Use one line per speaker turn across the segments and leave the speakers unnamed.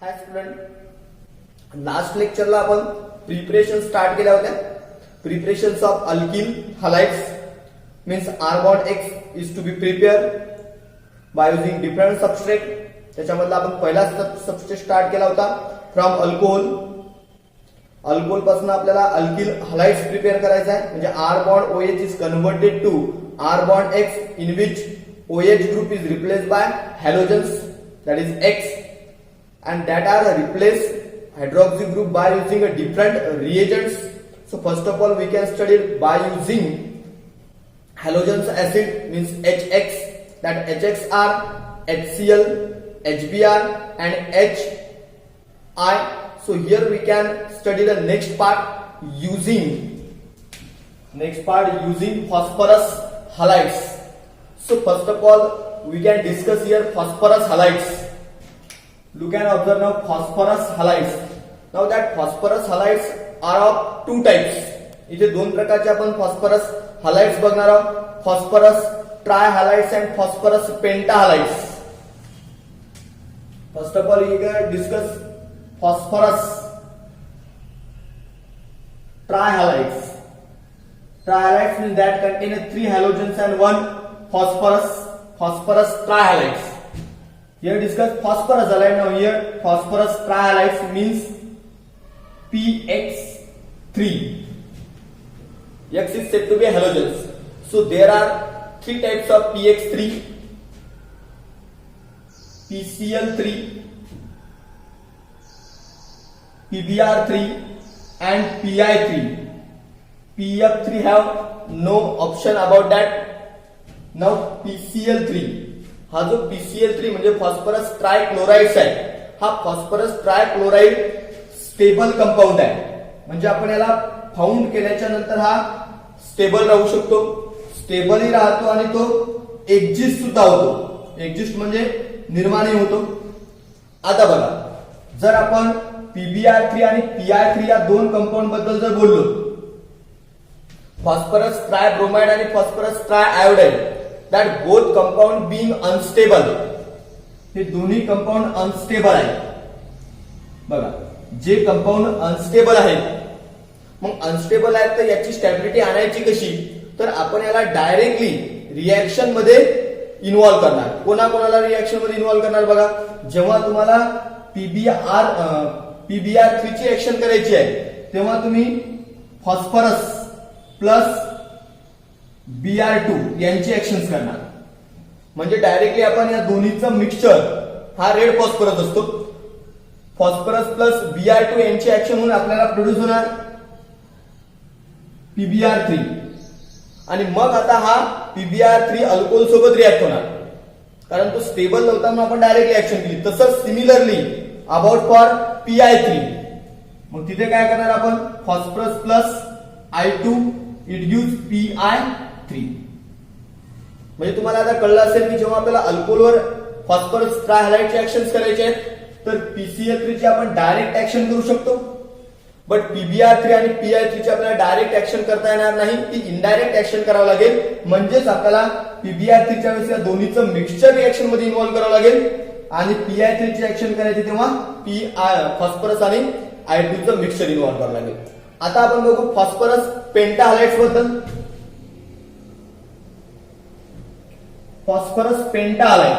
हाय student, last लेक्चरला आपण preparation start केल्या होत्या. Preparations of alkyl halides means R bond X is to be prepare by using different substrate. त्याच्यामधला आपण पहिला substrate start केला होता फ्रॉम अल्कोहोल. अल्कोहोल पासून आपल्याला अल्किल हलाइड्स प्रिपेअर करायचा आहे. म्हणजे R bond OH is converted to R bond X in which OH group is replaced by halogens, that is X, and that are replaced hydroxy group by using a different reagents. So first of all we can study by using halogens acid means HX, that HX are HCl, HBr and HI. So here we can study the next part using phosphorus halides. So first of all we can discuss here phosphorus halides. Look and observe now phosphorus halides. Now that phosphorus halides are of two types. इथे दोन प्रकारचे आपण phosphorus halides बघणार आहोत. phosphorus trihalides and phosphorus pentahalides. First of all we can discuss phosphorus trihalides. Trihalides means that contain three halogens and one phosphorus trihalides. Here discuss phosphorus halide. Now here phosphorus trihalides means PX3. X is said to be halogens. So there are three types of PX3, PCl3, PBr3 and PI3. PF3 have no option about that. Now PCl3, हा जो PCl3 म्हणजे phosphorus trichloride आहे, हा phosphorus trichloride stable compound आहे. म्हणजे आपण याला found केल्याच्या नंतर हा स्टेबल राहू शकतो, स्टेबलही राहतो आणि तो एक्झिस्ट सुद्धा होतो. एक्झिस्ट म्हणजे निर्माणही होतो. आता बघा, जर आपण PBr3 आणि PI3 या दोन कंपाऊंड बद्दल जर बोललो, फॉस्फरस ट्रायब्रोमाइड आणि phosphorus ट्रायआयोडाइड, that both compound being unstable, हे दोन्ही कंपाऊंड अनस्टेबल आहेत. बघा, जे कंपाऊंड अनस्टेबल आहेत, मग अनस्टेबल आहेत तर याची स्टॅबिलिटी आणायची कशी, तर आपण याला डायरेक्टली रिएक्शन मध्ये इन्व्हॉल्व करणार. कोणाकोणाला रिएक्शन मध्ये इन्व्हॉल्व करणार बघा, जेव्हा तुम्हाला PBr3 ची ऍक्शन करायची आहे तेव्हा तुम्ही फॉस्फरस प्लस Br2 यांची ऍक्शन्स करणार. म्हणजे डायरेक्टली आपण या दोन्हीचं मिक्सचर हा रेड फॉस्फरस असतो. फॉस्फरस प्लस Br2 यांची ऍक्शन होऊन आपल्याला प्रोड्यूस होणार PBr3. आणि मग आता हा PBr3 अल्कोहोल सोबत रिॲक्ट होणार, कारण तो स्टेबल नव्हता म्हणून आपण डायरेक्टली ऍक्शन केली. तसंच सिमिलरली अबाउट फॉर PI3. मग तिथे काय करणार आपण, phosphorus plus I2 it gives PI3. म्हणजे तुम्हाला आता कळलं असेल की जेव्हा आपल्याला अल्कोहोलवर फॉस्फरस ट्रायहालाइडचे ऍक्शन्स करायचे आहेत तर PCl3 ची आपण डायरेक्ट ऍक्शन करू शकतो, बट PBr3 आणि PI3 ची आपल्याला डायरेक्ट ऍक्शन करता येणार नाही, ती इनडायरेक्ट ऍक्शन करावं लागेल. म्हणजेच आपल्याला PBr3 च्या वेळेस या दोन्हीचं मिक्सचर रिएक्शन मध्ये इन्व्हॉल्व करावं लागेल आणि PI3 ची ऍक्शन करायची तेव्हा फॉस्फरस आणि I2 चं मिक्सचर इन्व्हॉल्व करावं लागेल. आता आपण बघू फॉस्फरस पेंटाहालाइड्स बद्दल. Phosphorus pentahalide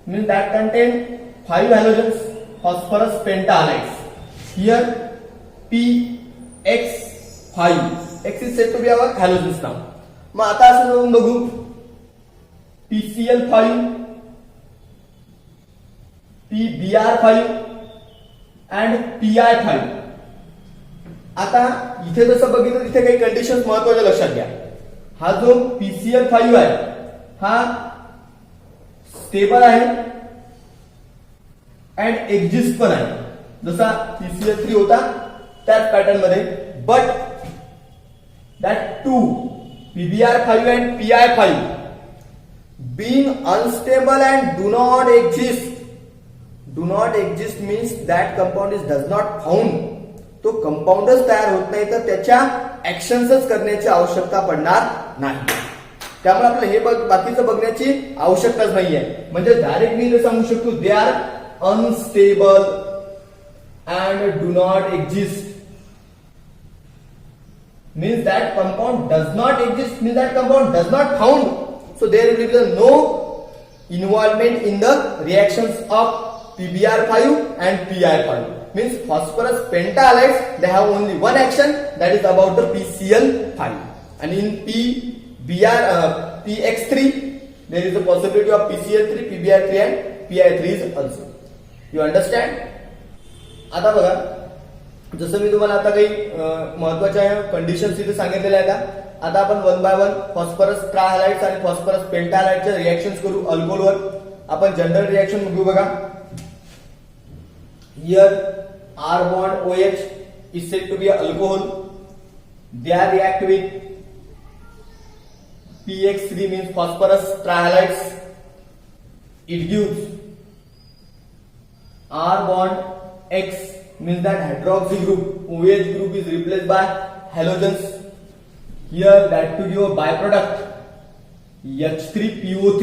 means that contain 5 halogens, phosphorus pentahalides. Here PX5, X is said to be our halogens now. मग आता असं जाऊन बघू PCl5, PBr5 and PI5. आता इथे जसं बघितलं तिथे काही कंडिशन्स महत्वाच्या लक्षात घ्या. हा जो PCl5 आहे हा स्टेबल आहे अँड एक्झिस्ट पण आहे, जसा PCl3 होता त्याच पॅटर्न मध्ये. But that to PBr5 and PI5 being unstable and do not exist means that compound does not found. तो कंपाऊंडच तयार होत नाही तर त्याच्या ऍक्शन्सच करण्याची आवश्यकता पडणार नाही. त्यामुळे आपल्याला हे बाकीचं बघण्याची आवश्यकताच नाहीये. म्हणजे डायरेक्ट मी सांगू शकतो they are unstable and do not exist. means that compound does not exist, means that compound does not found, so there will be no involvement in the reactions of PbR5 and PI5. means phosphorus pentahalides, they have only one action, that is about the PCl5, and in PX3 there is a possibility of PCl3, PbR3 and PI3 is also. You understand? आता बघा, जसं मी तुम्हाला आता काही महत्वाच्या conditions इथे सांगितलेल्या आहेत. आता आपण वन बाय वन फॉस्फरस ट्रायहालाइड्स आणि फॉस्फरस पेंटाहालाइडचे रिएक्शन्स करू अल्कोहोलवर. आपण जनरल रिएक्शन बघू बघा. Here R bond OH is said to be an alcohol. They react with PX3 means phosphorus trihalides. It gives R bond X means that hydroxy group, OH group is replaced by halogens. Here that to give a byproduct H3PO3.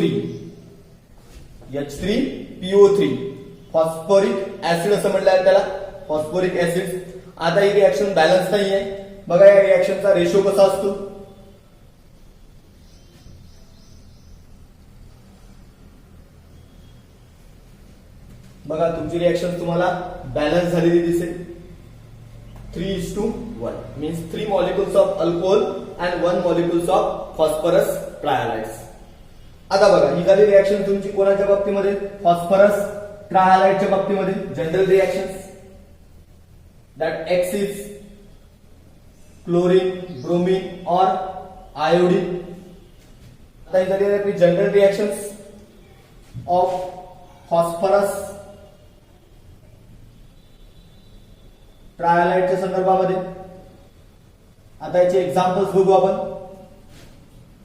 H3PO3 phosphoric acid असं म्हटलं आहे त्याला, phosphoric acid. आता ही reaction balance नाहीये. बघा या रिएक्शनचा ratio कसा असतो. बघा तुमची रिएक्शन तुम्हाला बॅलन्स झालेली दिसेल. 3:1 means 3 molecules of alcohol and 1 molecules of phosphorus trihallides. आता बघा ही झाली रिएक्शन तुमची कोणाच्या बाबतीमध्ये, फॉस्फरस ट्रायहालाइडच्या बाबतीमध्ये. General reactions that X is chlorine, bromine or iodine. आता ही झाली आपली जनरल रिएक्शन्स ऑफ फॉस्फरस ट्रायहालाइडच्या संदर्भामध्ये. आता याचे एक्झाम्पल्स बघू आपण.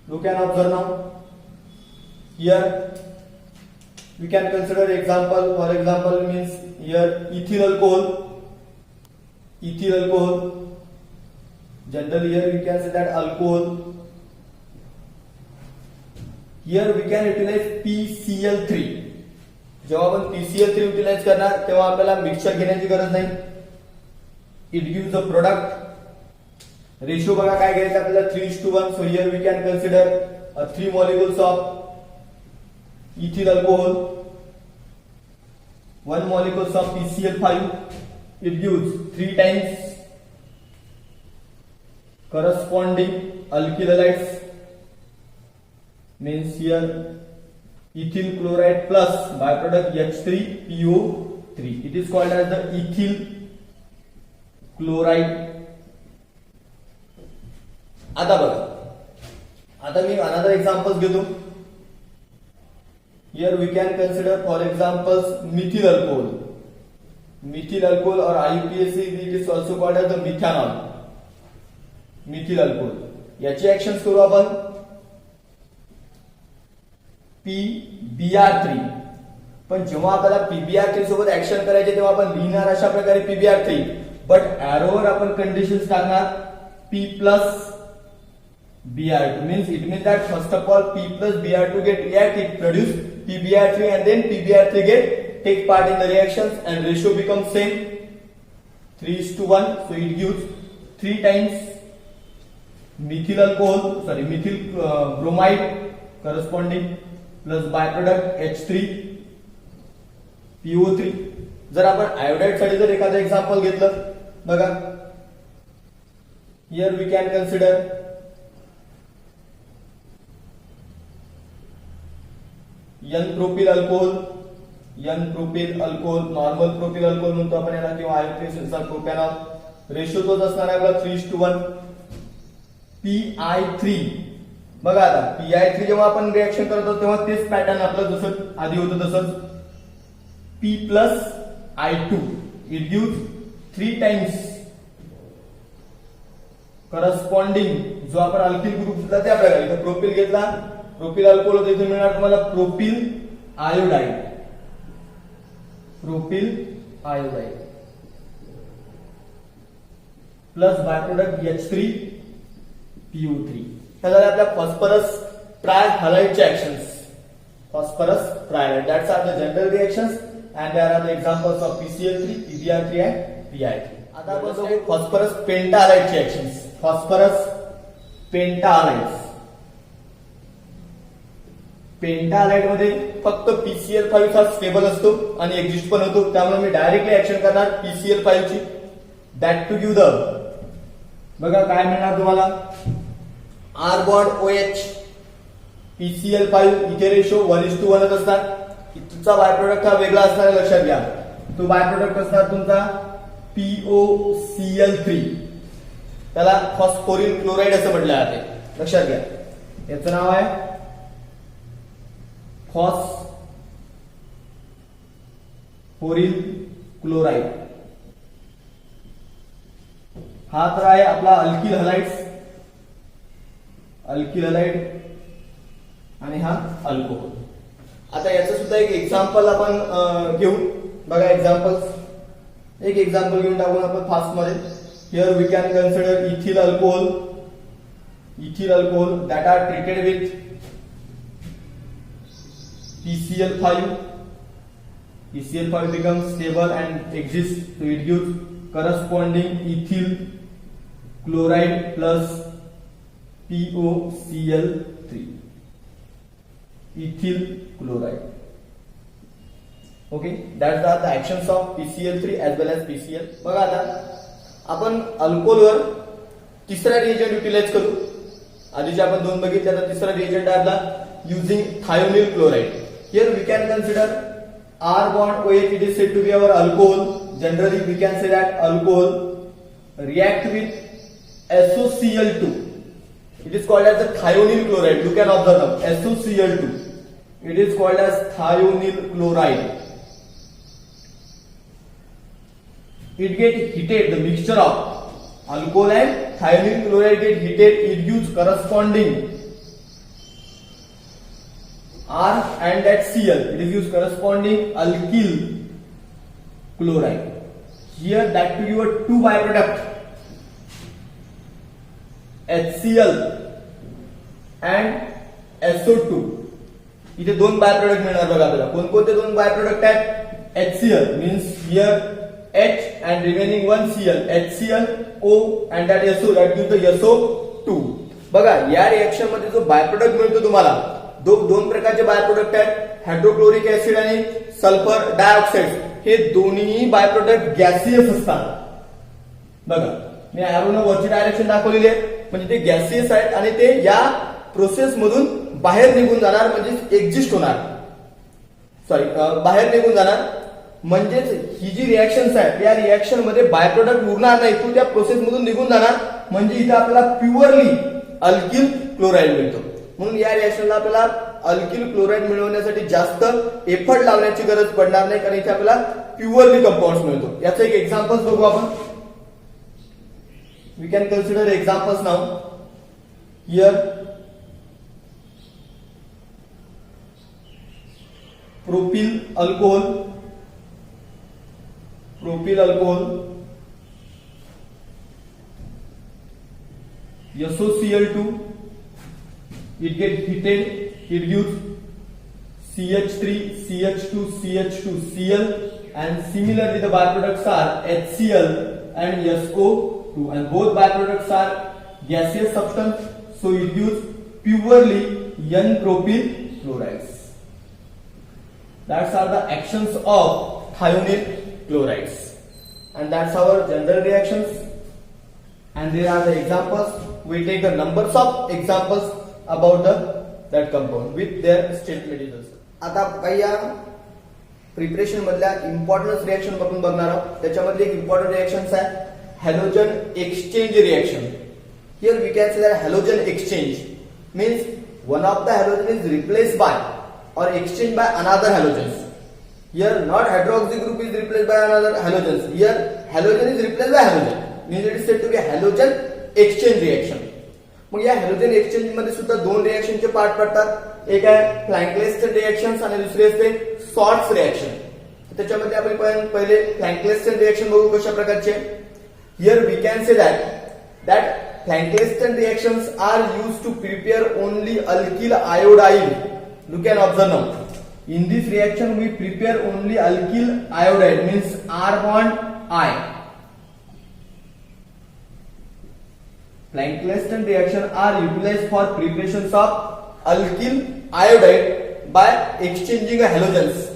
You can observe now. Here we can consider example, for example means here ethyl alcohol. Generally here we can say that alcohol. Here we can utilize PCl3. जेव्हा आपण PCl3 utilise करणार तेव्हा आपल्याला मिक्सचर घेण्याची गरज नाही. It gives a product. Ratio बघा काय घ्यायचं आपल्याला 3:1. So here we can consider 3 molecules of ethyl alcohol, 1 molecules of PCl5. It gives 3 times corresponding alkyl halides. Means here ethyl chloride plus byproduct H3PO3. It is called as the ethyl chloride. आता बघा, आता me another examples घेतो. Here we can consider for examples methyl alcohol. Methyl alcohol or IUPAC, it is also called as the methanol. Methyl alcohol. याची actions करू आपण. PbR3. पण जेव्हा आपल्याला PbR3 सोबत ऍक्शन करायचे तेव्हा आपण लिहिणार अशा प्रकारे PbR3. बट एरोवर आपण कंडिशन्स टाकणार P plus Br2. means it means that first of all P plus Br2 get react, it produce PbR3 and then PbR3 get take part in the reactions and ratio becomes same 3:1. So it gives 3 times methyl alcohol, sorry methyl bromide corresponding plus byproduct H3PO3. जर आपण iodide साठी जर एखादं example घेतलं बघा. Here we can consider N-propyl alcohol, normal propyl alcohol म्हणतो आपण याला, किंवा आयोडीन प्रोपॅनॉल. रेशो तोच असणार आहे आपला 3:1. PI3 बघा, आता PI3 जेव्हा आपण रिएक्शन करतो तेव्हा तेच पॅटर्न आपलं जसं आधी होतं तसंच. P plus I2. It gives 3 times corresponding जो आपण अल्किल ग्रुप घेतला त्या प्रकारे. इथे प्रोपिल घेतला, प्रोपिल अल्कोहोल होतं, इथे मिळणार तुम्हाला propyl iodide. Plus by product H3PO3. ह्या झाल्या आपल्या फॉस्फरस ट्रायहॅलाइडचे actions. Phosphorus trihalide. That's are the general reactions and there are the examples of PCl3, PbR3 and PI3. आता आपण बघू phosphorus pentahalideचे actions. Phosphorus pentahalides. पेंटाहालाइड मध्ये फक्त PCl5 हा स्टेबल असतो आणि एक्झिस्ट पण होतो, त्यामुळे मी डायरेक्टली ऍक्शन करणार PCl5 ची. दॅट टू गिव्ह द, बघा काय मिळणार तुम्हाला, R बॉन्ड OH PCl5 इथे रेशो 1:1 असणार. तुमचा बाय प्रोडक्ट हा वेगळा असणार, लक्षात घ्या. तो बाय प्रोडक्ट असणार तुमचा POCl3, त्याला फॉस्फोरिल क्लोराइड असं म्हटलं जाते, लक्षात घ्या. याचं नाव आहे फॉस्फोरिल क्लोराइड. हा तर आहे आपला अल्किल हलाइड आणि हा अल्कोहोल. आता याचं सुद्धा एक एक्झाम्पल आपण घेऊ. बघा एक्झाम्पल्स, एक एक्झाम्पल घेऊन टाकून आपण फास्ट मध्ये. Here we can consider ethyl alcohol that are treated with PCl5. PCl5 becomes stable and exists, so it gives corresponding ethyl chloride plus POCl3. Ethyl chloride. Okay, that's the actions of PCl3 as well as PCl. बघा आता आपण अल्कोहोलवर तिसरा reagent utilise करू. आधीचे आपण दोन बघितले, आता तिसरा रिएजंट आहे आपला using thionyl chloride. Here we can consider R bond OH, it is said to be our alcohol. Generally we can say that alcohol react with SOCl2. It is called as the thionyl chloride. You can observe now SOCl2. It is called as thionyl chloride. It get heated, the mixture of alcohol and thionyl chloride get heated. It gives corresponding R and that Cl, it is used corresponding alkyl chloride. Here that to give a two byproduct HCl and SO2. इथे दोन by product मिळणार बघा आपल्याला. कोणकोणते दोन by product आहेत? HCl means here H and remaining one Cl, HClO and that SO, that gives the SO2. बघा या रिएक्शन मध्ये जो बाय प्रोडक्ट मिळतो तुम्हाला, दोन प्रकारचे बाय प्रोडक्ट आहेत, हायड्रोक्लोरिक ऍसिड आणि सल्फर डायऑक्साइड. हे दोन्ही बाय प्रोडक्ट गॅसियस असतात. बघा मी ॲरोनं वरची डायरेक्शन दाखवलेली आहे, म्हणजे ते गॅसियस आहेत आणि ते या प्रोसेस मधून बाहेर निघून जाणार, म्हणजे एक्झिस्ट होणार, बाहेर निघून जाणार. म्हणजेच ही जी रिएक्शन्स आहेत या रिएक्शन मध्ये बाय प्रोडक्ट उरणार नाही, तो त्या प्रोसेस मधून निघून जाणार. म्हणजे इथे आपल्याला प्युअरली अल्किल क्लोराइड मिळतो. म्हणून या रिएक्शनला आपल्याला अल्किल क्लोराइड मिळवण्यासाठी जास्त एफर्ट लावण्याची गरज पडणार नाही, कारण इथे आपल्याला प्युअरली कंपाऊंड मिळतो. याचं एक एक्झाम्पल्स बघू आपण. We can consider examples now. Here propyl alcohol SOCl2, it gets heated, it gives CH3, CH2, CH2, Cl, and similarly the byproducts are HCl and SO2, and both byproducts are gaseous substance, so it gives purely N-propyl chlorides. That's are the actions of thionyl chlorides, and that's our general reactions. And there are the examples. We take the numbers of examples about that compound with their state materials. आता काही या preparation मधल्या important reaction आपण बघणार आहोत. त्याच्यामध्ये एक important reactions आहे halogen exchange reaction. Here we can say that halogen exchange means one of the halogen is replaced by or exchanged by another halogens. Here not hydroxy group is replaced by another halogens. Here halogen is replaced by halogen. Means it is said to be a halogen exchange reaction. मग या halogen exchange मध्ये सुद्धा दोन रिएक्शनचे part पडतात. एक आहे फ्लॅंकलेस्टन reactions आणि दुसरी असते सॉर्ट्स रिएक्शन. त्याच्यामध्ये आपण पहिले फ्लॅंकलेस्टन रिएक्शन बघू कशा प्रकारचे. Here we can say that Planckleston reactions are used to prepare only alkyl iodide. Look and observe now. In this reaction we prepare only alkyl iodide, means R bond I. Planckleston reaction are utilized for preparations of alkyl iodide by exchanging halogens.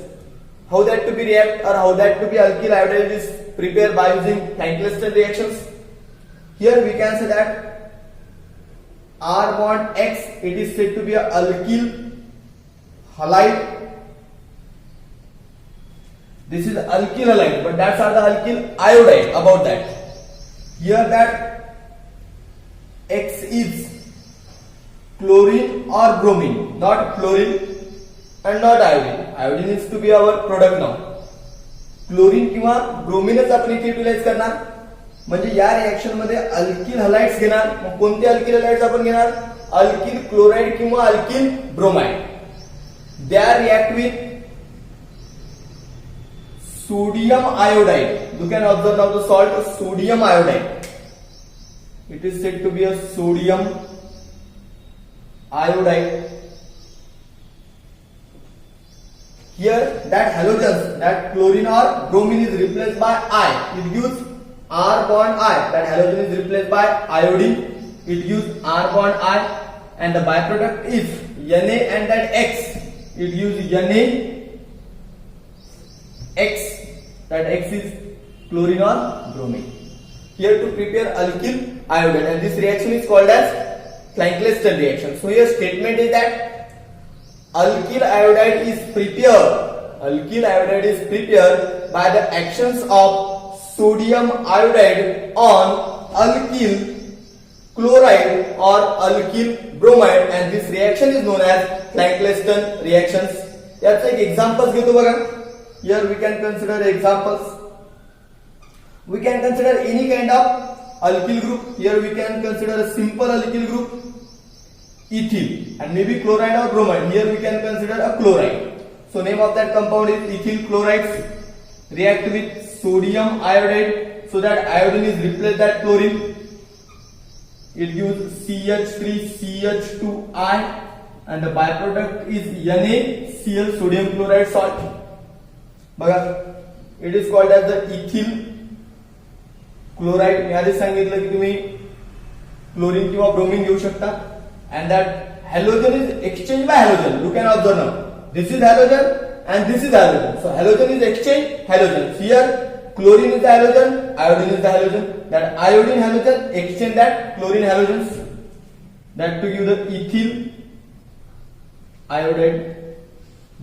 How that to be react or how that to be alkyl iodide is prepared by using Planckleston reactions? Here we can say that R bond X, it is said to be a alkyl halide. This is alkyl halide, but that's are the alkyl iodide about that. Here that X is chlorine or bromine, not chlorine and not iodine. Iodine is to be our product now. Chlorine किंवा ब्रोमिनच आपण इथे utilise करणार. म्हणजे या reaction मध्ये alkyl halides घेणार. मग कोणते अल्किल हलाइड्स आपण घेणार? अल्किल क्लोराइड किंवा alkyl bromide. They are react with sodium iodide. You can observe now the salt sodium iodide. It is said to be a sodium iodide. Here that halogens, that chlorine or bromine is replaced by I. It gives R bond I. That halogen is replaced by iodine. It gives R bond I, and the byproduct is Na and that X. It gives Na X. That X is chlorine or bromine. Here to prepare alkyl iodide, and this reaction is called as Planckleston reaction. So here statement is that alkyl iodide is prepared. Alkyl iodide is prepared by the actions of sodium iodide on alkyl chloride or alkyl bromide, and this reaction is known as Planckleston reactions. याचं एक examples घेतो बघा. Here we can consider examples. We can consider any kind of alkyl group. Here we can consider a simple alkyl group, ethyl, and maybe chloride or bromide. Here we can consider a chloride. So name of that compound is ethyl chlorides. React with sodium iodide so that iodine is replaced that chlorine. It gives CH3CH2I, and the byproduct is NaCl, sodium chloride salt. बघा, it is called as the ethyl chloride. मी आधी सांगितलं की तुम्ही chlorine किंवा bromine घेऊ शकता. And that halogen is exchanged by halogen. You can observe now. This is halogen and this is halogen. So halogen is exchanged halogen. Here chlorine is the halogen, iodine is the halogen. That iodine halogen exchange that chlorine halogens. That to give the ethyl iodide.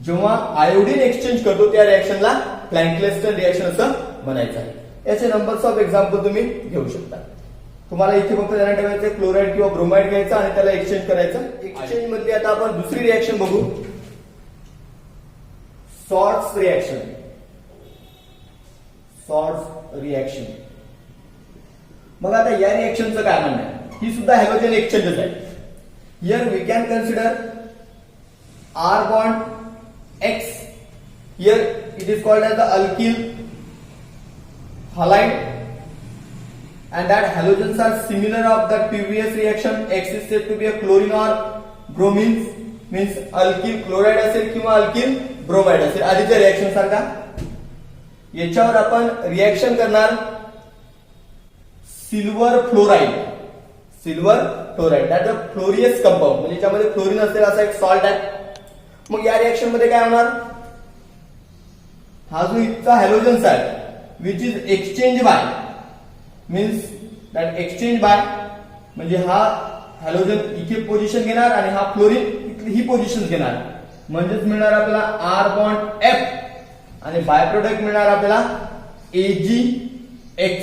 जेव्हा iodine exchange करतो त्या रिएक्शनला प्लॅंकलेस्टन reaction असं म्हणायचं आहे. याचे numbers of example तुम्ही घेऊ शकता. तुम्हाला इथे फक्त ध्यानात ठेवायचं क्लोराइड किंवा ब्रोमाइड घ्यायचा आणि त्याला एक्सचेंज करायचं. एक्सचेंज मध्ये आता आपण दुसरी रिएक्शन बघू, सॉर्ट्स रिएक्शन. सॉर्ट्स रिएक्शन मग आता या रिएक्शनचं काय म्हणणं आहे? ही सुद्धा हॅलोजन एक्सचेंजच आहे. Here we can consider R bond X. Here it is called as the alkyl halide, and that halogens are similar of the previous reaction. X is said to be a chlorine or bromine, means alkyl chloride असेल किंवा alkyl bromide असेल आधीच्या reaction सारखा. याच्यावर आपण reaction करणार silver fluoride. Silver fluoride that a fluorous compound, म्हणजे याच्यामध्ये फ्लोरीन असेल असा एक सॉल्ट आहे. मग या रिएक्शन मध्ये काय होणार? हा जो इथचा हॅलोजन्स आहे which is exchange bye, means that exchange bye म्हणजे हा हॅलोजन इथे पोझिशन घेणार आणि हा फ्लोरीन ही पोझिशन घेणार. म्हणजेच मिळणार आपल्याला R बॉन्ड F आणि बाय प्रोडक्ट मिळणार आपल्याला AgX.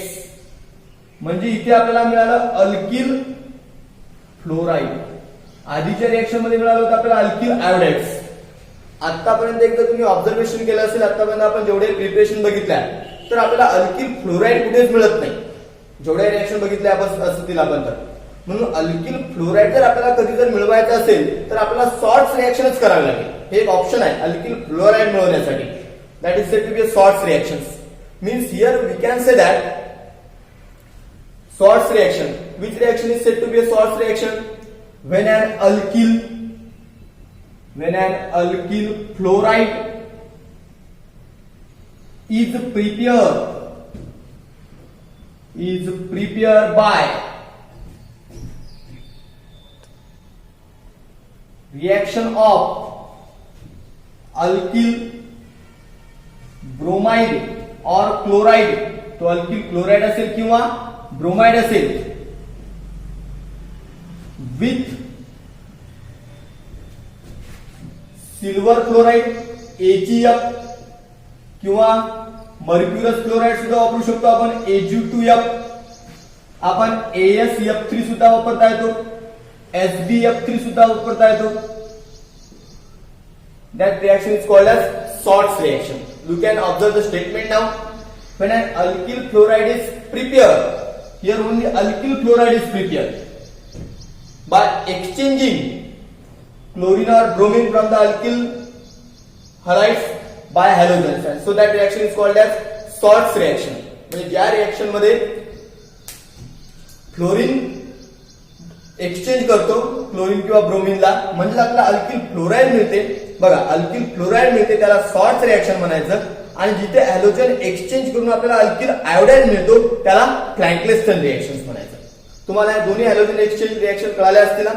म्हणजे इथे आपल्याला मिळालं अल्किल फ्लोराइड. आधीच्या रिएक्शन मध्ये मिळालं होतं आपल्याला अल्किल आयोडाइड्स. आतापर्यंत एकदा तुम्ही ऑब्झर्वेशन केलं असेल, आतापर्यंत आपण जेवढे प्रिपरेशन बघितल्या तर आपल्याला अल्किल फ्लोराइड कुठेच मिळत नाही. जेवढ्या रिएक्शन बघितल्या आपण असतील आपण तर. म्हणून अल्किल फ्लोराइड जर आपल्याला कधी जर मिळवायचं असेल तर आपल्याला सॉर्ट्स रिएक्शनच करावी लागेल. हे एक ऑप्शन आहे अल्किल फ्लोराइड मिळवण्यासाठी. That is said to be a Swarts reactions. Means here we can say that Swarts reaction Which reaction is said to be a Schwarz reaction? When an alkyl fluoride is prepared by reaction of alkyl bromide or chloride, तो alkyl chloride असेल किंवा bromide असेल, with silver chloride AgF किंवा mercurous chloride सुद्धा वापरू शकतो आपण, Ag2F, आपण AsF3 सुद्धा वापरता येतो, SbF3 सुद्धा वापरता येतो. That reaction is called as Schwarz reaction. You can observe the statement now. When an alkyl fluoride is prepared, here only alkyl fluoride is prepared by exchanging chlorine or bromine from the alkyl halides by halogens, and so that reaction is called as Schwarz reaction. म्हणजे ज्या reaction मध्ये fluorine exchange करतो chlorine किंवा ब्रोमिनला, म्हणजे आपल्याला alkyl fluoride मिळते. बघा, alkyl fluoride मिळते त्याला Schwarz रिएक्शन म्हणायचं, आणि जिथे हॅलोजन एक्सचेंज करून आपल्याला अल्किल आयोडाईड मिळतो त्याला क्लँकलेस्टन रिएक्शन म्हणायचं. तुम्हाला या दोन्ही हॅलोजन एक्सचेंज रिएक्शन कळाल्या असतील ना.